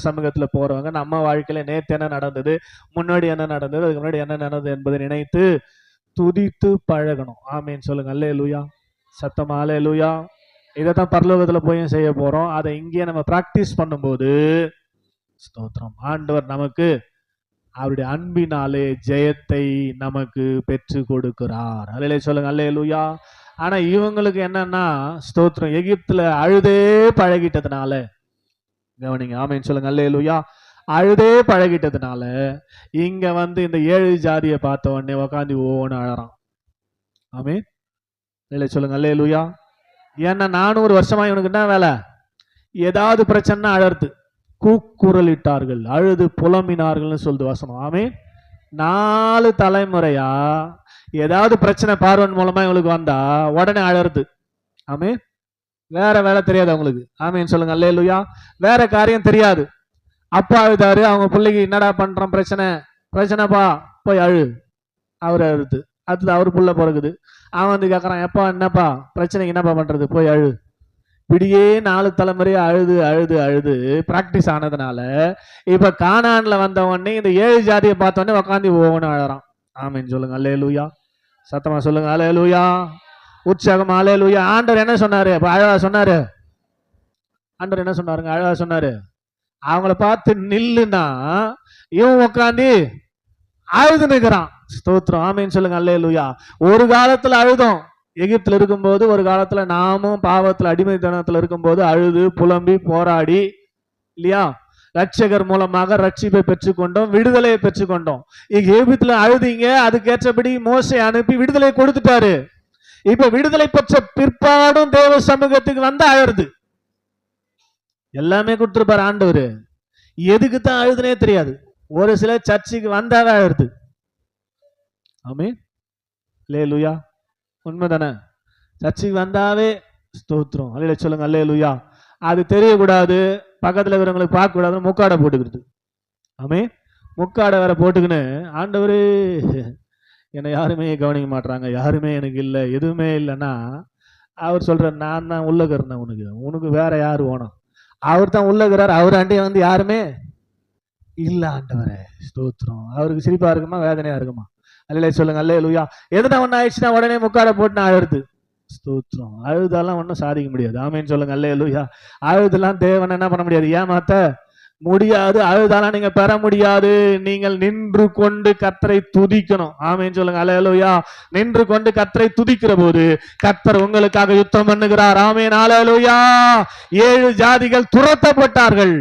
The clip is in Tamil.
சமூகத்துல போறவங்க நம்ம வாழ்க்கையில நேத்து என்ன நடந்தது, முன்னாடி என்ன நடந்தது, அதுக்கு முன்னாடி என்ன நடந்தது என்பதை நினைத்து துதித்து பழகணும். ஆமீன் சொல்லுங்க. அல்லேலூயா. சத்தமா அல்லேலூயா. இதைத்தான் பரலோகத்துல போய் செய்ய போறோம். அதை இங்கே நம்ம பிராக்டிஸ் பண்ணும்போது ஸ்தோத்திரம், ஆண்டவர் நமக்கு அவருடைய அன்பினாலே ஜெயத்தை நமக்கு பெற்று கொடுக்கிறார். அல்லேலூயா சொல்லுங்க. அல்லேலூயா. ஆனா இவங்களுக்கு என்னன்னா ஸ்தோத்திரம், எகிப்துல அழுதே பழகிட்டதுனால, கவனிங்க, ஆமீன் சொல்லுங்க. அல்லேலூயா. அழுதே பழகிட்டதுனால இங்க வந்து இந்த 7 ஜாதியை பார்த்த உடனே உக்காந்து ஓன்னு அழறான். ஆமீன். இல்லை சொல்லுங்க. அல்லேலூயா. ஏன்னா 400 வருஷமா இவனுக்கு என்ன வேலை? ஏதாவது பிரச்சனை அழறது, கூக்குரலிட்டார்கள், அழுது புலம்பினார்கள் சொல்லுது வசனம். ஆமீன். 4 தலைமுறையா ஏதாவது பிரச்சனை பார்வன் மூலமா இவங்களுக்கு வந்தா உடனே அழறது. ஆமீன். வேற வேலை தெரியாது அவங்களுக்கு. ஆமீன் சொல்லுங்க. அல்லேலூயா. வேற காரியம் தெரியாது. அப்பா அழுதாரு, அவங்க பிள்ளைக்கு என்னடா பண்றோம், பிரச்சனைப்பா போய் அழு, அவர் அழுது. அது அவர் புள்ள பிறகுது, அவன் வந்து கேட்கறான், எப்பா என்னப்பா பிரச்சனைக்கு என்னப்பா பண்றது, போய் அழு. இப்படியே 4 தலைமுறையா அழுது அழுது அழுது பிராக்டிஸ் ஆனதுனால இப்ப கானான்ல வந்த உடனே இந்த 7 ஜாதியை பார்த்த உடனே உக்காந்து ஒவ்வொன்னு அழறான். ஆமீன் சொல்லுங்க. அல்லேலூயா. சத்தமா சொல்லுங்க. அல்லேலூயா. உற்சாகமா அல்லேலூயா. ஆண்டவர் என்ன சொன்னாரு? அழகா சொன்னாரு. ஆண்டவர் என்ன சொன்னாருங்க? அழகா சொன்னாரு. அவங்கள பார்த்து நில்லுன்னா இவன் உட்காந்து அழுது நிற்கிறான். ஸ்தோத்திரம். ஆமீன் சொல்லுங்க. அல்லேலூயா. ஒரு காலத்துல அழுதோம் எகிப்துல இருக்கும்போது, ஒரு காலத்துல நாமும் பாவத்துல அடிமைத்தனத்துல இருக்கும்போது அழுது புலம்பி போராடி, இல்லையா, ரட்சகர் மூலமாக ரட்சிப்பை பெற்றுக்கொண்டோம், விடுதலையை பெற்றுக்கொண்டோம். இங்க எகிப்துல அழுதிங்க, அதுக்கேற்றபடி மோசே அனுப்பி விடுதலை கொடுத்துட்டாரு. இப்ப விடுதலை பெற்ற பிற்பாடும் தேவ சமூகத்துக்கு வந்து அழுது, எல்லாமே கொடுத்துருப்பாரு ஆண்டவர். எதுக்கு தான் அழுதுனே தெரியாது. ஒரு சில சர்ச்சுக்கு வந்தாவே அழுது. ஆமீன். அல்லேலூயா. உண்மைதானே? சர்ச்சுக்கு வந்தாவே ஸ்தோத்திரம். அல்லேலூயா சொல்லுங்க. அல்லேலூயா. அது தெரியக்கூடாது, பக்கத்துல இருக்கிறவங்களுக்கு பார்க்க கூடாது, முக்காடை போட்டுக்கிறது. ஆமீன். முக்காடை வேற போட்டுக்கின்னு, ஆண்டவரே என்னை யாருமே கவனிக்க மாட்டாங்க, யாருமே எனக்கு இல்லை, எதுவுமே இல்லைன்னா அவர் சொல்ற, நான் தான் உள்ளகிறேன், உனக்கு வேற யாரு வேணும்? அவர் தான் உள்ளகிறார், அவர் அண்டையை வந்து யாருமே இல்ல. ஆண்டவரே ஸ்தோத்திரம். அவருக்கு சிரிப்பா இருக்குமா வேதனையா இருக்குமா? அல்லேலூயா சொல்லுங்க. அல்லேலூயா. எதுனா ஒண்ணு ஆயிடுச்சுன்னா உடனே முக்காடை போட்டு நான் அழுது. ஸ்தோத்திரம். அழுதெல்லாம் ஒன்றும் சாதிக்க முடியாது. ஆமீன் சொல்லுங்க. அல்லேலூயா. அழுதெல்லாம் தேவன் என்ன பண்ண முடியாது, ஏமாத்த முடியாது. அழுதாலாம் நீங்க பெற முடியாது. நீங்கள் நின்று கொண்டு கர்த்தரை துதிக்கணும். ஆமீன் சொல்லுங்க. அல்லேலூயா. நின்று கொண்டு கர்த்தரை துதிக்கிற போது கர்த்தர் உங்களுக்காக யுத்தம் பண்ணுகிறார். ஆமீன். அல்லேலூயா. 7 ஜாதிகள் துரத்தப்பட்டார்கள்.